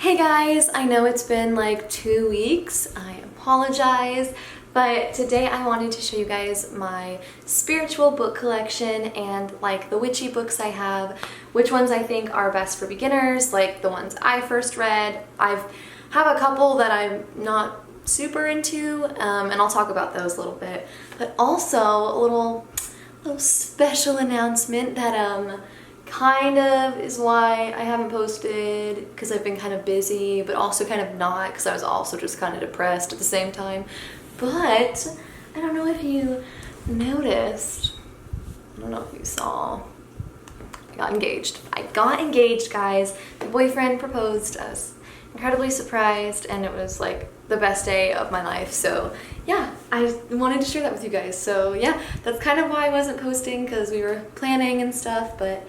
Hey guys, I know it's been like 2 weeks, I apologize, but today I wanted to show you guys my spiritual book collection and like the witchy books I have, which ones I think are best for beginners, like the ones I first read. I have a couple that I'm not super into, and I'll talk about those a little bit, but also a little special announcement that kind of is why I haven't posted, because I've been kind of busy, but also kind of not, because I was also just kind of depressed at the same time. But I don't know if you noticed, I don't know if you saw, I got engaged. I got engaged, guys. My boyfriend proposed. I was incredibly surprised, and it was like the best day of my life. So yeah, I wanted to share that with you guys. So yeah, that's kind of why I wasn't posting, because we were planning and stuff, but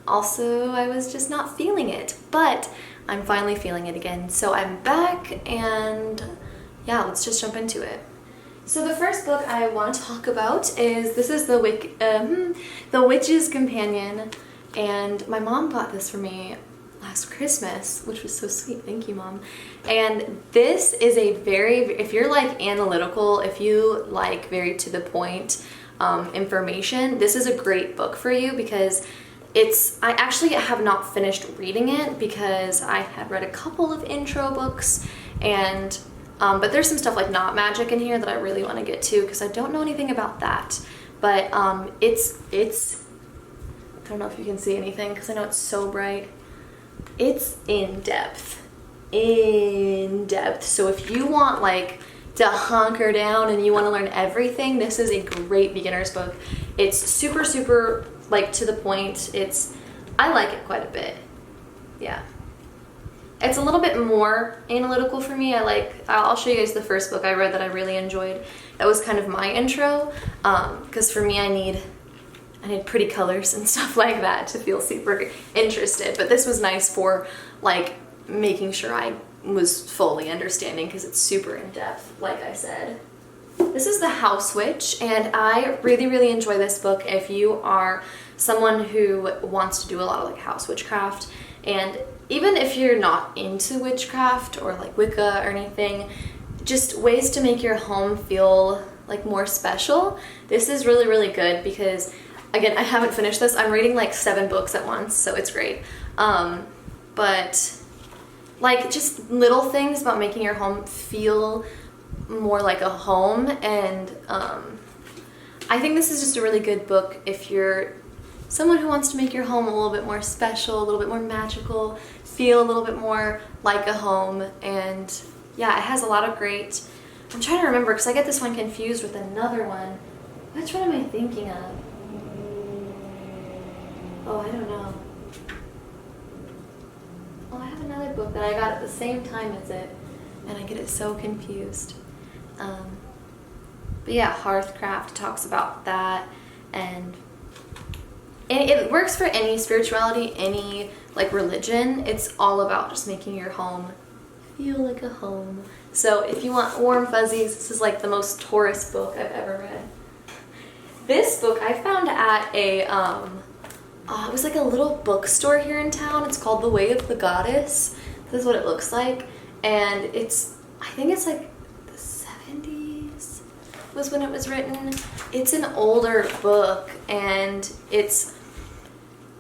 also I was just not feeling it, but I'm finally feeling it again. So I'm back, and yeah, let's just jump into it. So the first book I want to talk about is, this is the Witch's Companion, and my mom got this for me last Christmas, which was so sweet. Thank you, Mom. And this is a very, if you're like analytical, if you like very to the point information, this is a great book for you, because I actually have not finished reading it because I had read a couple of intro books, and but there's some stuff like not magic in here that I really want to get to, because I don't know anything about that. But it's I don't know if you can see anything because I know it's so bright. It's in depth. So if you want like to hunker down and you want to learn everything, this is a great beginner's book. It's super like to the point. I like it quite a bit. Yeah. It's a little bit more analytical for me. I'll show you guys the first book I read that I really enjoyed. That was kind of my intro, because for me I need pretty colors and stuff like that to feel super interested. But this was nice for like making sure I was fully understanding, because it's super in depth, like I said. This is The House Witch, and I really enjoy this book if you are someone who wants to do a lot of like house witchcraft, and even if you're not into witchcraft or like Wicca or anything, just ways to make your home feel like more special. This is really good, because again, I haven't finished this. I'm reading like 7 books at once, so it's great. But like just little things about making your home feel more like a home, and I think this is just a really good book if you're someone who wants to make your home a little bit more special, a little bit more magical, feel a little bit more like a home. And yeah, it has a lot of great, I'm trying to remember because I get this one confused with another one. Which one am I thinking of? Oh, I don't know. Oh, I have another book that I got at the same time as it, and I get it so confused. But yeah, Hearthcraft talks about that, and it works for any spirituality, any like religion. It's all about just making your home feel like a home. So if you want warm fuzzies, this is like the most Taurus book I've ever read. This book I found at a it was like a little bookstore here in town. It's called The Way of the Goddess. This is what it looks like, and I think it's like the 70s was when it was written. It's an older book, and it's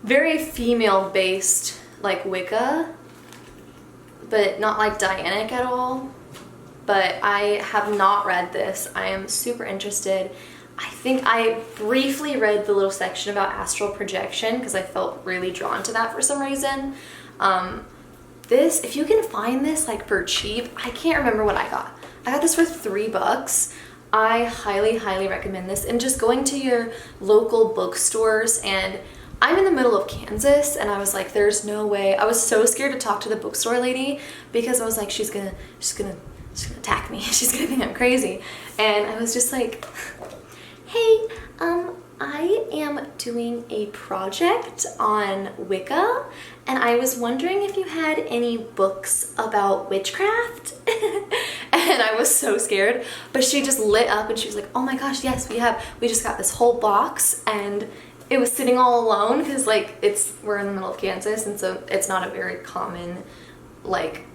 very female based, like Wicca, but not like Dianic at all. But I have not read this. I am super interested. I think I briefly read the little section about astral projection because I felt really drawn to that for some reason. This, if you can find this like for cheap, I can't remember what I got. I got this for $3. I highly recommend this, and just going to your local bookstores. And I'm in the middle of Kansas, and I was like, there's no way. I was so scared to talk to the bookstore lady because I was like, she's gonna attack me. She's gonna think I'm crazy. And I was just like, hey, I am doing a project on Wicca, and I was wondering if you had any books about witchcraft. And I was so scared, but she just lit up and she was like, oh my gosh, yes, we just got this whole box, and it was sitting all alone because like we're in the middle of Kansas, and so it's not a very common like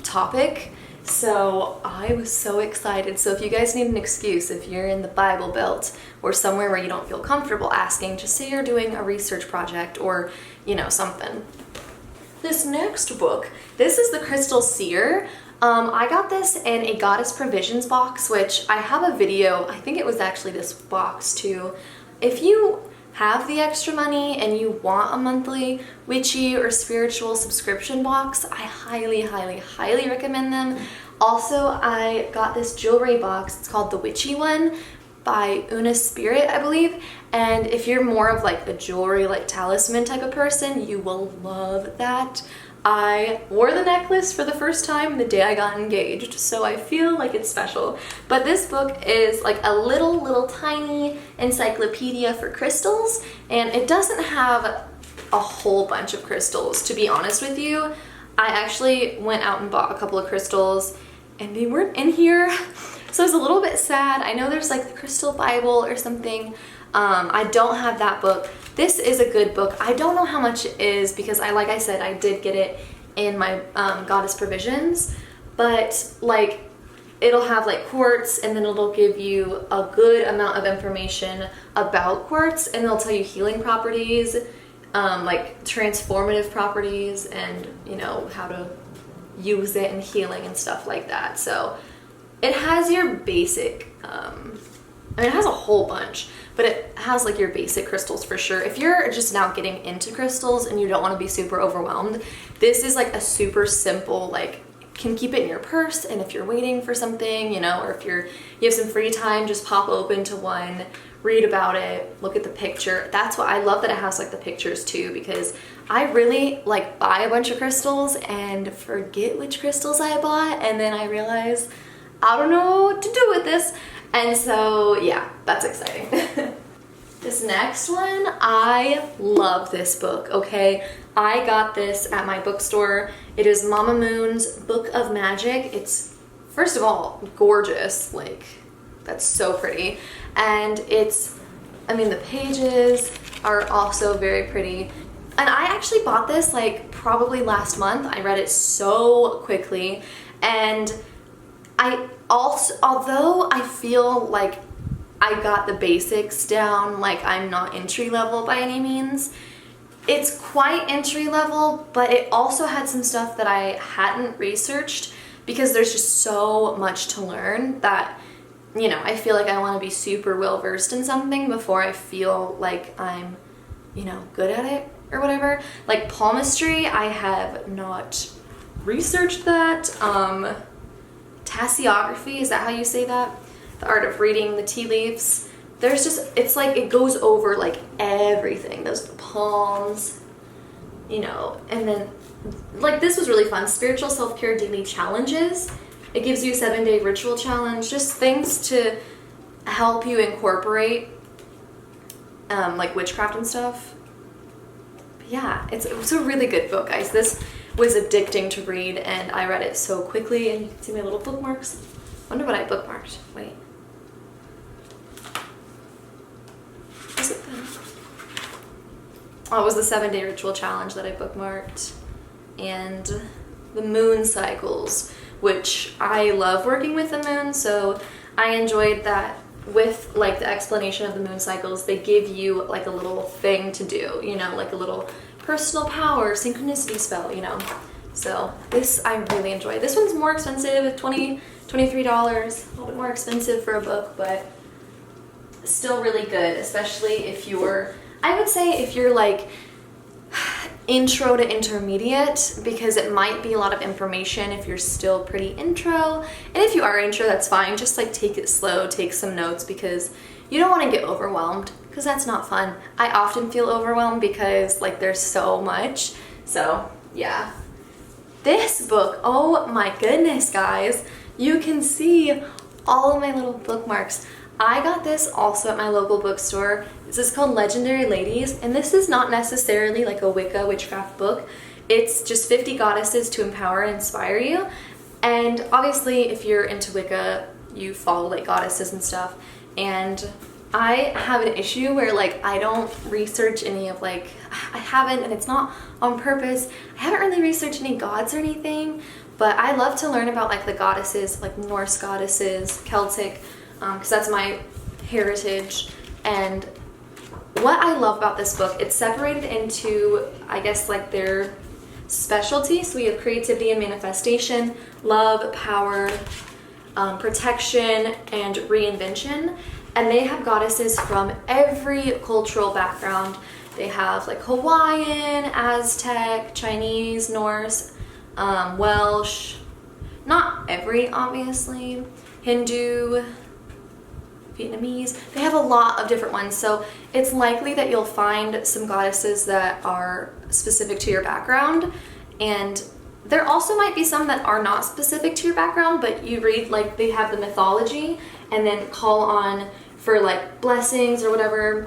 topic. So I was so excited. So if you guys need an excuse, if you're in the Bible Belt or somewhere where you don't feel comfortable asking, just say you're doing a research project or, you know, something. This next book, this is the Crystal Seer. I got this in a Goddess Provisions box, which I have a video, I think it was actually this box too. If you have the extra money and you want a monthly witchy or spiritual subscription box, I highly, highly, highly recommend them. Also, I got this jewelry box. It's called the Witchy one by Una Spirit, I believe. And if you're more of like a jewelry, like talisman type of person, you will love that. I wore the necklace for the first time the day I got engaged, so I feel like it's special. But this book is like a little tiny encyclopedia for crystals, and it doesn't have a whole bunch of crystals, to be honest with you. I actually went out and bought a couple of crystals and they weren't in here, so I was a little bit sad. I know there's like the Crystal Bible or something. I don't have that book. This is a good book. I don't know how much it is because like I said, I did get it in my Goddess Provisions, but like it'll have like quartz, and then it'll give you a good amount of information about quartz, and it'll tell you healing properties, like transformative properties, and you know, how to use it in healing and stuff like that. So it has your basic, I mean, it has a whole bunch, but it has like your basic crystals for sure. If you're just now getting into crystals and you don't want to be super overwhelmed, this is like a super simple, like can keep it in your purse, and if you're waiting for something, you know, or if you have some free time, just pop open to one, read about it, look at the picture. That's what I love, that it has like the pictures too, because I really like buy a bunch of crystals and forget which crystals I bought, and then I realize I don't know what to do with this. And so yeah, that's exciting. This next one, I love this book, okay? I got this at my bookstore. It is Mama Moon's Book of Magic. It's, first of all, gorgeous. Like, that's so pretty. And it's, I mean, the pages are also very pretty. And I actually bought this like probably last month. I read it so quickly. And I also, although I feel like I got the basics down, like I'm not entry level by any means, it's quite entry level, but it also had some stuff that I hadn't researched, because there's just so much to learn that, you know, I feel like I want to be super well versed in something before I feel like I'm, you know, good at it or whatever. Like palmistry, I have not researched that. Tasseography, is that how you say that? The art of reading the tea leaves. There's just, it's like it goes over like everything. Those palms, you know, and then like this was really fun. Spiritual self-care daily challenges. It gives you a 7-day ritual challenge, just things to help you incorporate like witchcraft and stuff. But yeah, it was a really good book, guys. This was addicting to read, and I read it so quickly, and you can see my little bookmarks. Wonder what I bookmarked. Wait. Was it then? Oh, it was the 7-day ritual challenge that I bookmarked, and the moon cycles, which I love working with the moon, so I enjoyed that. With like the explanation of the moon cycles, they give you like a little thing to do, you know, like a little personal power synchronicity spell, you know. So this I really enjoyed. This one's more expensive, $23, a little bit more expensive for a book, but still really good, especially if you're, I would say if you're like intro to intermediate, because it might be a lot of information if you're still pretty intro. And if you are intro, that's fine. Just like take it slow, take some notes, because you don't want to get overwhelmed, because that's not fun. I often feel overwhelmed because like there's so much. So yeah. This book, oh my goodness, guys. You can see all of my little bookmarks. I got this also at my local bookstore. This is called Legendary Ladies, and this is not necessarily like a Wicca witchcraft book. It's just 50 goddesses to empower and inspire you. And obviously if you're into Wicca, you follow like goddesses and stuff. And I have an issue where like I don't research any of like, I haven't, and it's not on purpose, I haven't really researched any gods or anything, but I love to learn about like the goddesses, like Norse goddesses, Celtic, because that's my heritage. And what I love about this book, it's separated into, I guess, like their specialty. So we have creativity and manifestation, love, power, protection, and reinvention. And they have goddesses from every cultural background. They have like Hawaiian, Aztec, Chinese, Norse, Welsh, not every, obviously, Hindu, Vietnamese. They have a lot of different ones, so it's likely that you'll find some goddesses that are specific to your background, and there also might be some that are not specific to your background, but you read like they have the mythology and then call on for like blessings or whatever,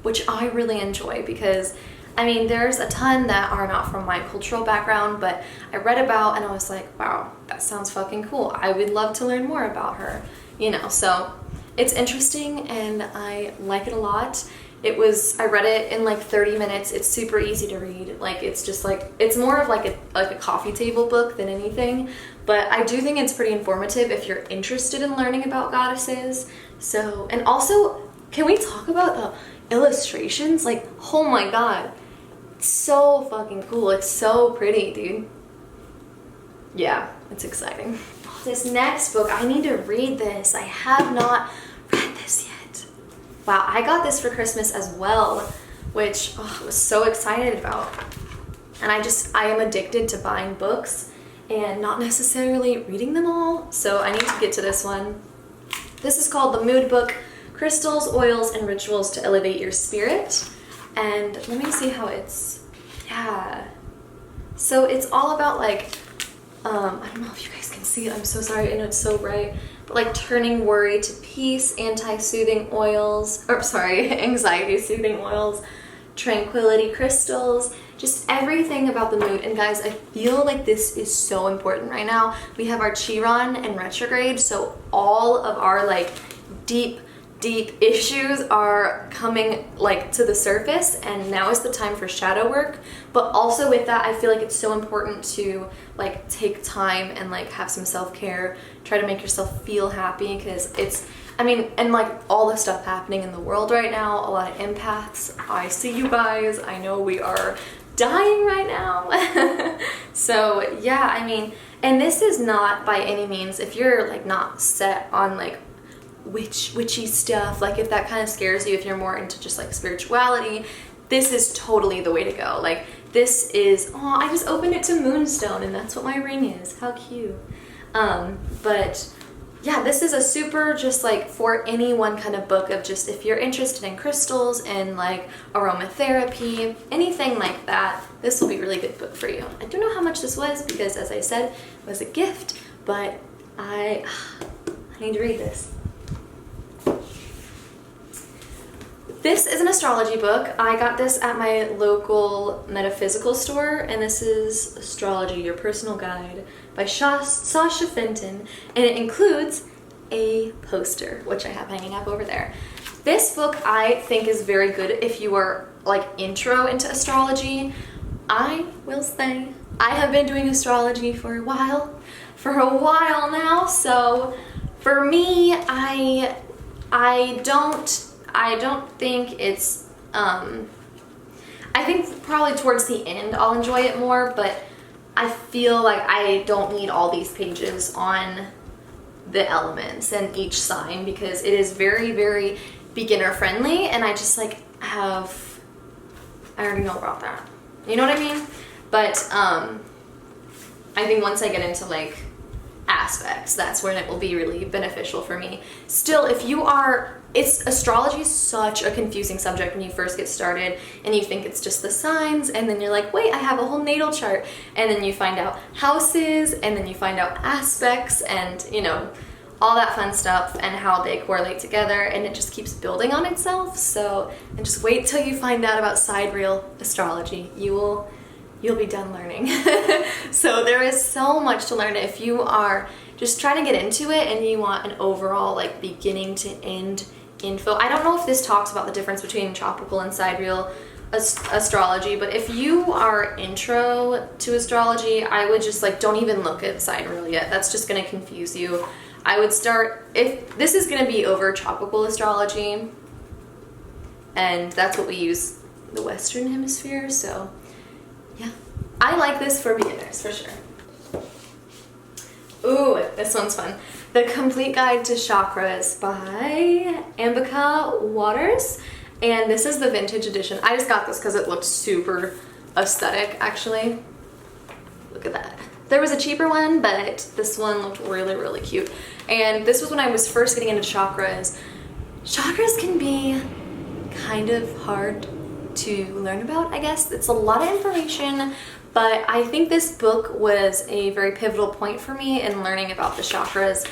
which I really enjoy, because I mean there's a ton that are not from my cultural background, but I read about and I was like, wow, that sounds fucking cool. I would love to learn more about her, you know. So it's interesting and I like it a lot. I read it in like 30 minutes. It's super easy to read. Like it's just like, it's more of like a coffee table book than anything, but I do think it's pretty informative if you're interested in learning about goddesses. So, and also, can we talk about the illustrations? Like, oh my god, it's so fucking cool. It's so pretty, dude. Yeah, it's exciting. This next book, I need to read this. I have not read this yet. Wow, I got this for Christmas as well, which I was so excited about. And I am addicted to buying books and not necessarily reading them all, so I need to get to this one. This is called The Mood Book, Crystals, Oils, and Rituals to Elevate Your Spirit. And let me see how it's, yeah. So it's all about like, I don't know if you guys can see it, I'm so sorry, I know it's so bright, but like turning worry to peace, anti-soothing oils, or sorry, anxiety-soothing oils, tranquility crystals, just everything about the mood. And guys, I feel like this is so important right now. We have our Chiron in retrograde, so all of our like deep issues are coming like to the surface, and now is the time for shadow work. But also with that, I feel like it's so important to like take time and like have some self-care, try to make yourself feel happy, because it's, I mean, and like all the stuff happening in the world right now, a lot of empaths, I see you guys, I know we are dying right now. So yeah, I mean, and this is not by any means, if you're like not set on like witchy stuff, like if that kind of scares you, if you're more into just like spirituality, this is totally the way to go. Like this is, oh, I just opened it to Moonstone and that's what my ring is. How cute. But yeah, this is a super just like for anyone kind of book of just if you're interested in crystals and like aromatherapy, anything like that, this will be a really good book for you. I don't know how much this was because as I said, it was a gift, but I need to read this. This is an astrology book. I got this at my local metaphysical store, and this is Astrology, Your Personal Guide by Sasha Fenton, and it includes a poster, which I have hanging up over there. This book I think is very good if you are like intro into astrology. I will say I have been doing astrology for a while now, so for me, I don't think it's, I think probably towards the end I'll enjoy it more, but I feel like I don't need all these pages on the elements and each sign because it is very, very beginner friendly, and I just like I already know about that. You know what I mean? But I think once I get into like aspects, that's when it will be really beneficial for me. Still, if you are, astrology is such a confusing subject when you first get started and you think it's just the signs, and then you're like, wait, I have a whole natal chart, and then you find out houses, and then you find out aspects, and you know, all that fun stuff and how they correlate together, and it just keeps building on itself. So, and just wait till you find out about sidereal astrology. You'll be done learning. So there is so much to learn if you are just trying to get into it and you want an overall like beginning to end info. I don't know if this talks about the difference between tropical and sidereal astrology, but if you are intro to astrology, I would just like, don't even look at sidereal yet. That's just going to confuse you. I would start, if this is going to be over tropical astrology, and that's what we use the Western Hemisphere, so yeah. I like this for beginners, for sure. Ooh, this one's fun. The Complete Guide to Chakras by Ambika Waters. And this is the vintage edition. I just got this because it looked super aesthetic, actually. Look at that. There was a cheaper one, but this one looked really, really cute. And this was when I was first getting into chakras. Chakras can be kind of hard to learn about, I guess. It's a lot of information, but I think this book was a very pivotal point for me in learning about the chakras,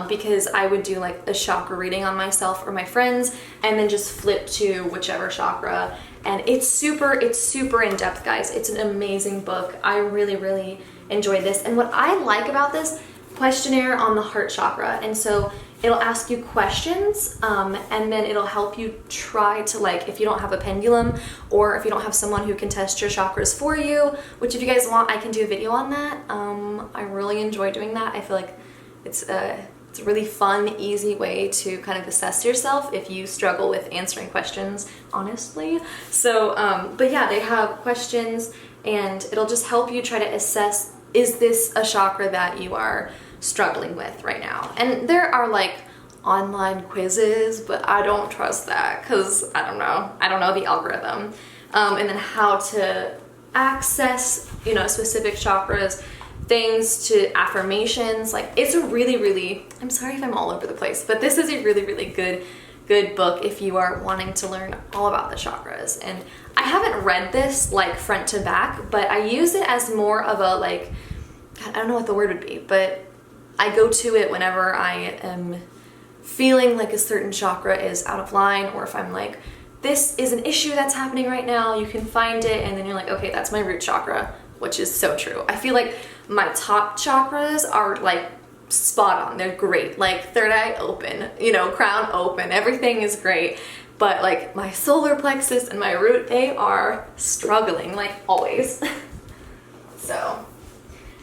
because I would do like a chakra reading on myself or my friends and then just flip to whichever chakra. And it's super in-depth, guys. It's an amazing book. I really, really enjoyed this. And what I like about this questionnaire on the heart chakra, and so it'll ask you questions, and then it'll help you try to, like, if you don't have a pendulum or if you don't have someone who can test your chakras for you, which if you guys want, I can do a video on that. I really enjoy doing that. I feel like it's a really fun, easy way to kind of assess yourself if you struggle with answering questions, honestly. So, but yeah, they have questions and it'll just help you try to assess, is this a chakra that you are struggling with right now? And there are like online quizzes, but I don't trust that because I don't know the algorithm. And then how to access, you know, specific chakras, things to affirmations. Like, it's a really, I'm sorry if I'm all over the place, but this is a really good book if you are wanting to learn all about the chakras. And I haven't read this like front to back, but I use it as more of a, like, I don't know what the word would be, but I go to it whenever I am feeling like a certain chakra is out of line, or if I'm like, this is an issue that's happening right now, you can find it and then you're like, okay, that's my root chakra, which is so true. I feel like my top chakras are like spot on. They're great. Like third eye open, you know, crown open, everything is great. But like my solar plexus and my root, they are struggling, like always. So,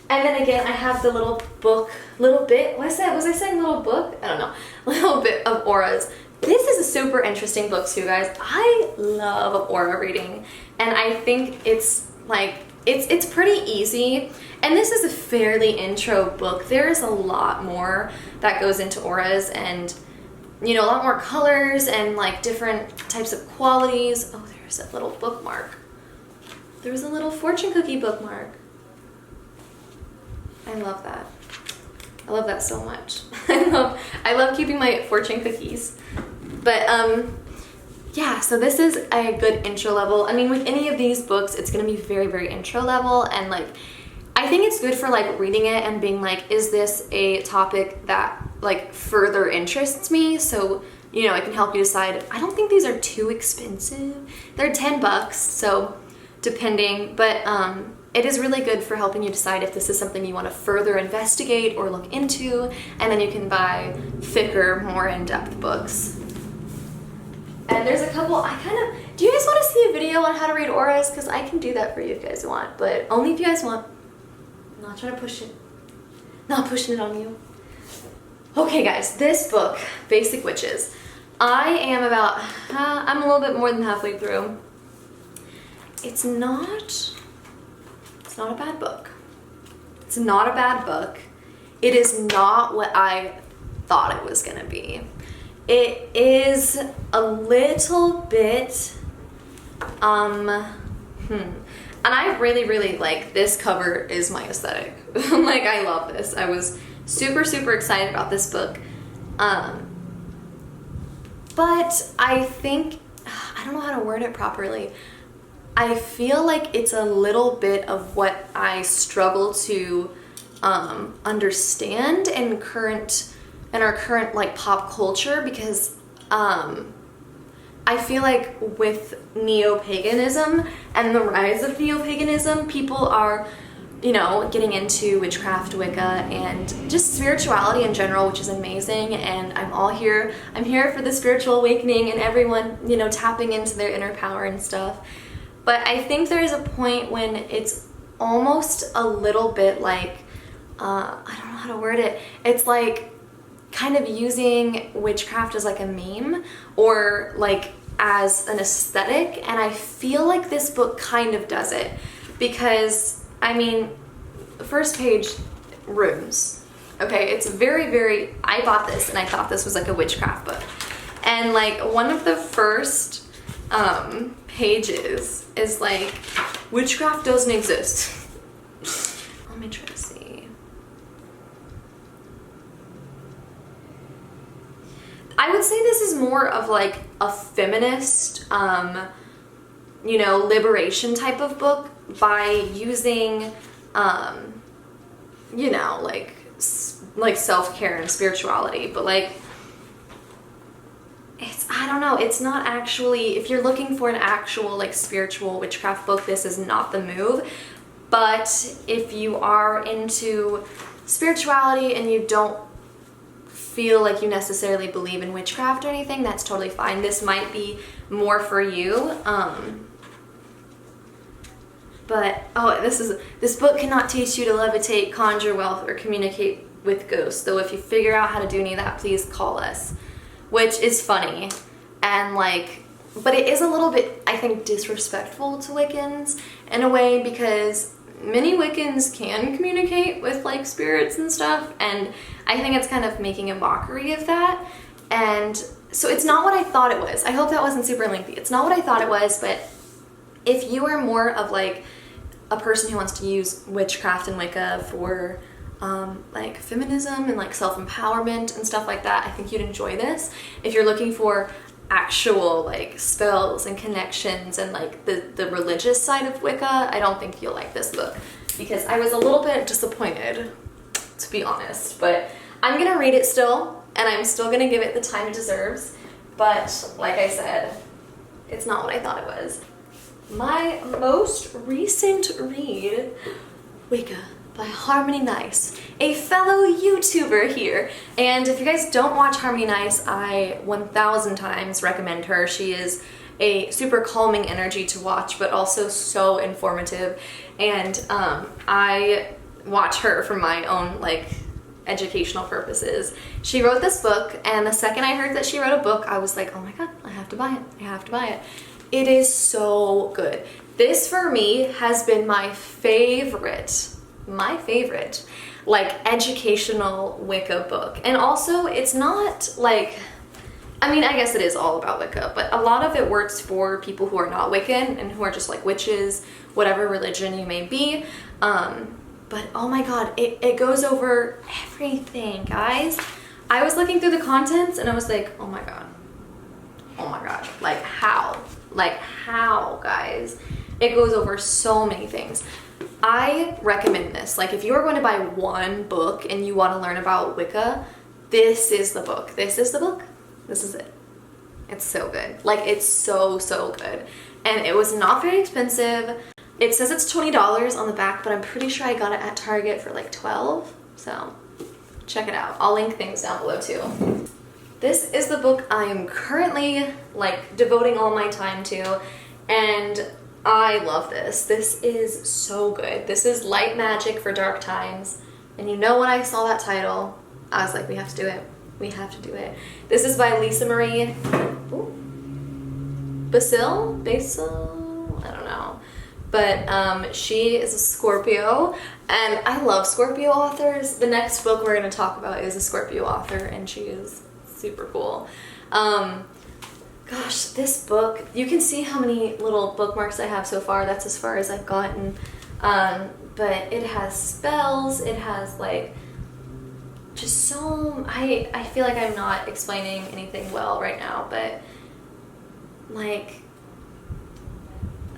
and then again, I have the little book, was I saying little book? I don't know. Little bit of auras. This is a super interesting book too, guys. I love aura reading, and I think it's like, it's pretty easy. And this is a fairly intro book. There's a lot more that goes into auras, and you know, a lot more colors and like different types of qualities. Oh, there's a little bookmark. There's a little fortune cookie bookmark. I love that. I love that so much. I love keeping my fortune cookies. But yeah, so this is a good intro level. I mean, with any of these books, it's gonna be very intro level, and like, I think it's good for like reading it and being like, is this a topic that like further interests me? So, you know, it can help you decide. I don't think these are too expensive. They're $10, so depending, but it is really good for helping you decide if this is something you want to further investigate or look into, and then you can buy thicker, more in-depth books. And there's a couple, do you guys want to see a video on how to read auras? Because I can do that for you if you guys want, but only if you guys want. I'm not trying to push it. Not pushing it on you. Okay guys, this book, Basic Witches. I am about, I'm a little bit more than halfway through. It's not a bad book. It's not a bad book. It is not what I thought it was gonna be. It is a little bit, and I really like this cover is my aesthetic. Like, I love this. I was super excited about this book. But I think, I don't know how to word it properly. I feel like it's a little bit of what I struggle to understand in our current like pop culture, because I feel like with neo-paganism and the rise of neo-paganism, people are you know, getting into witchcraft, Wicca, and just spirituality in general, which is amazing. And I'm here for the spiritual awakening and everyone, you know, tapping into their inner power and stuff. But I think there is a point when it's almost a little bit like, I don't know how to word it. It's like kind of using witchcraft as like a meme or like as an aesthetic. And I feel like this book kind of does it because, I mean, the first page, runes. Okay, it's very, I bought this and I thought this was like a witchcraft book. And like one of the first pages is like, witchcraft doesn't exist. Let me try to see. I would say this is more of like a feminist, you know, liberation type of book by using, you know, like self-care and spirituality, but like, I don't know, it's not actually, if you're looking for an actual like spiritual witchcraft book, this is not the move. But if you are into spirituality and you don't feel like you necessarily believe in witchcraft or anything, that's totally fine. This might be more for you. But, oh, this book cannot teach you to levitate, conjure wealth, or communicate with ghosts. Though if you figure out how to do any of that, please call us. Which is funny. And like, but it is a little bit, I think, disrespectful to Wiccans in a way, because many Wiccans can communicate with like spirits and stuff, and I think it's kind of making a mockery of that. And so it's not what I thought it was. I hope that wasn't super lengthy. It's not what I thought it was, but if you are more of like a person who wants to use witchcraft and Wicca for like feminism and like self-empowerment and stuff like that, I think you'd enjoy this. If you're looking for actual like spells and connections and like the religious side of Wicca, I don't think you'll like this book, because I was a little bit disappointed, to be honest. But I'm gonna read it still, and I'm still gonna give it the time it deserves. But like I said, it's not what I thought it was. My most recent read, Wicca by Harmony Nice, a fellow YouTuber here. And if you guys don't watch Harmony Nice, I 1000 times recommend her. She is a super calming energy to watch, but also so informative. And I watch her for my own like educational purposes. She wrote this book, and the second I heard that she wrote a book, I was like, oh my god, I have to buy it. I have to buy it. It is so good. This for me has been my favorite like educational Wicca book. And also it's not like, I mean, I guess it is all about Wicca, but a lot of it works for people who are not Wiccan and who are just like witches, whatever religion you may be. But oh my god, it goes over everything, guys. I was looking through the contents and I was like, oh my god, like how, guys? It goes over so many things. I recommend this. Like, if you are going to buy one book and you want to learn about Wicca, this is the book. This is the book. This is it. It's so good. Like, it's so good. And it was not very expensive. It says it's $20 on the back, but I'm pretty sure I got it at Target for like $12. So check it out. I'll link things down below too. This is the book I am currently like devoting all my time to, and I love this. This is so good. This is Light Magic for Dark Times. And you know, when I saw that title, I was like, we have to do it. We have to do it. This is by Lisa Marie Basil? I don't know. But she is a Scorpio, and I love Scorpio authors. The next book we're going to talk about is a Scorpio author, and she is super cool. Gosh, this book, you can see how many little bookmarks I have so far. That's as far as I've gotten. But it has spells, it has like just so, I feel like I'm not explaining anything well right now, but like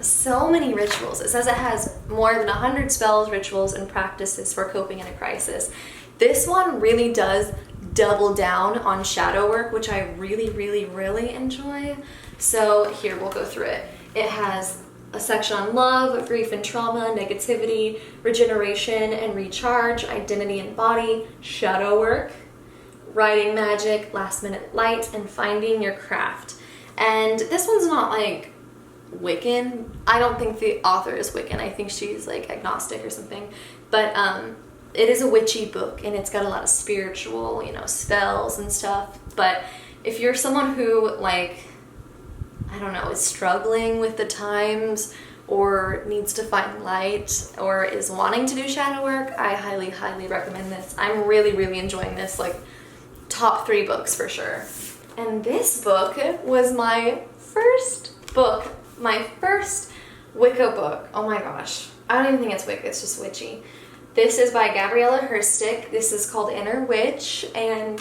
so many rituals. It says it has more than 100 spells, rituals, and practices for coping in a crisis. This one really does double down on shadow work, which I really enjoy. So here, we'll go through it. It has a section on love, grief and trauma, negativity, regeneration and recharge, identity and body, shadow work, writing magic, last minute light, and finding your craft. And this one's not like Wiccan. I don't think the author is Wiccan. I think she's like agnostic or something. But it is a witchy book, and it's got a lot of spiritual, you know, spells and stuff. But if you're someone who, like, I don't know, is struggling with the times or needs to find light or is wanting to do shadow work, I highly, highly recommend this. I'm really, really enjoying this, like top 3 books for sure. And this book was my first book, my first Wicca book. Oh my gosh. I don't even think it's Wicca, it's just witchy. This is by Gabriella Herstick. This is called Inner Witch, and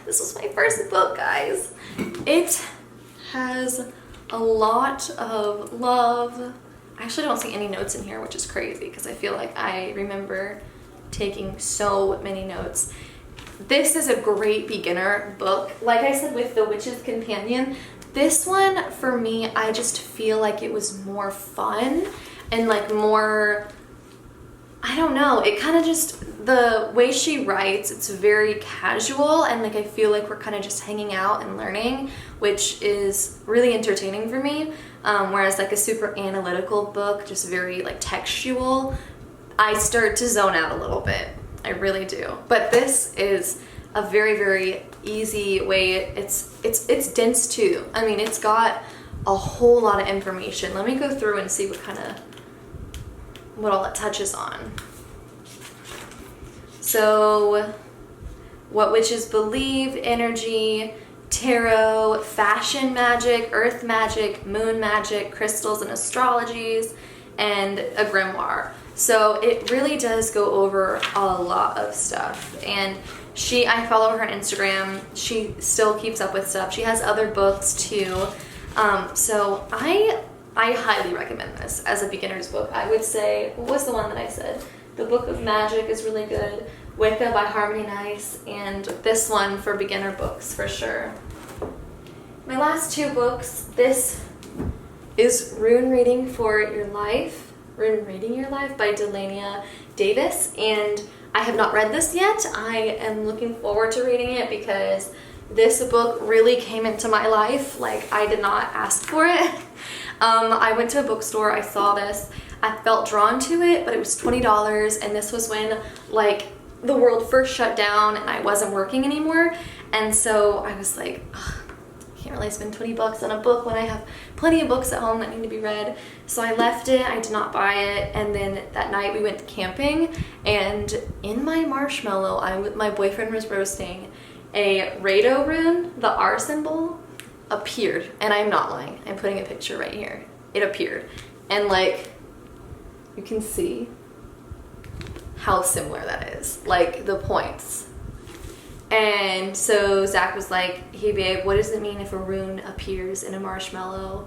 this was my first book, guys. It has a lot of love. I actually don't see any notes in here, which is crazy because I feel like I remember taking so many notes. This is a great beginner book. Like I said with The Witch's Companion, this one, for me, I just feel like it was more fun and like more, I don't know, it kind of just, the way she writes, it's very casual, and like I feel like we're kind of just hanging out and learning, which is really entertaining for me. Whereas like a super analytical book, just very like textual, I start to zone out a little bit. I really do. But this is a very, very easy way. It's dense too. I mean, it's got a whole lot of information. Let me go through and see what all it touches on. So, what witches believe, energy, tarot, fashion magic, earth magic, moon magic, crystals and astrologies, and a grimoire. So it really does go over a lot of stuff. And I follow her on Instagram. She still keeps up with stuff. She has other books too. So I highly recommend this as a beginner's book. I would say, what was the one that I said? The Book of Magic is really good. Wicca by Harmony Nice, and this one for beginner books for sure. My last 2 books, this is Rune Reading for Your Life, Rune Reading Your Life by Delania Davis, and I have not read this yet. I am looking forward to reading it because this book really came into my life. Like, I did not ask for it. I went to a bookstore, I saw this, I felt drawn to it, but it was $20, and this was when like the world first shut down and I wasn't working anymore, and so I was like, ugh, I can't really spend $20 on a book when I have plenty of books at home that need to be read. So I left it, I did not buy it, and then that night we went camping, and in my marshmallow, my boyfriend was roasting a Rado rune, the R symbol, appeared, and I'm not lying. I'm putting a picture right here. It appeared, and like you can see how similar that is, like the points. And so Zach was like, hey babe, what does it mean if a rune appears in a marshmallow?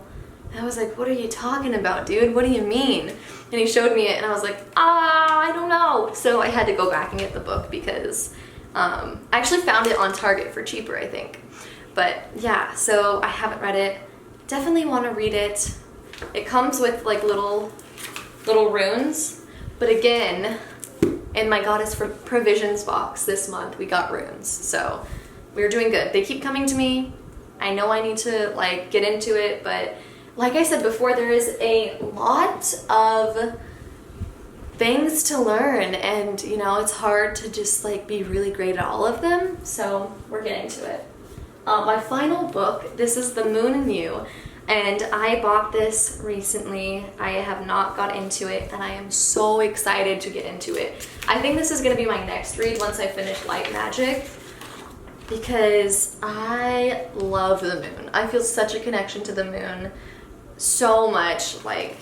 And I was like, what are you talking about, dude? What do you mean? And he showed me it, and I was like, I don't know. So I had to go back and get the book because I actually found it on Target for cheaper, I think. But yeah, so I haven't read it. Definitely want to read it. It comes with like little runes, but again, in my Goddess for Provisions box this month, we got runes, so we're doing good. They keep coming to me. I know I need to like get into it, but like I said before, there is a lot of things to learn, and you know, it's hard to just like be really great at all of them, so we're getting to it. My final book, this is The Moon and You, and I bought this recently. I have not got into it, and I am so excited to get into it. I think this is going to be my next read once I finish Light Magic, because I love the moon. I feel such a connection to the moon, so much. Like,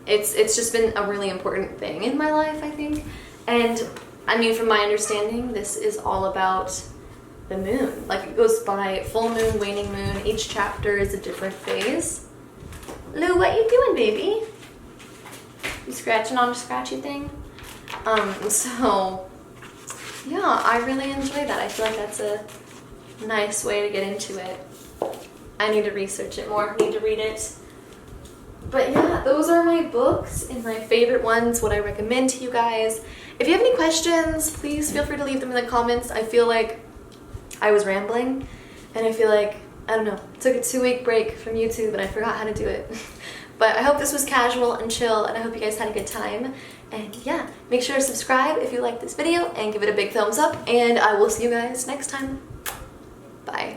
it's just been a really important thing in my life, I think. And I mean, from my understanding, this is all about the moon. Like, it goes by full moon, waning moon. Each chapter is a different phase. Lou, what you doing, baby? You scratching on a scratchy thing? So yeah, I really enjoy that. I feel like that's a nice way to get into it. I need to research it more. I need to read it. But yeah, those are my books and my favorite ones, what I recommend to you guys. If you have any questions, please feel free to leave them in the comments. I feel like I was rambling, and I feel like, I don't know, took a 2-week break from YouTube and I forgot how to do it. But I hope this was casual and chill, and I hope you guys had a good time. And yeah, make sure to subscribe if you liked this video and give it a big thumbs up, and I will see you guys next time. Bye.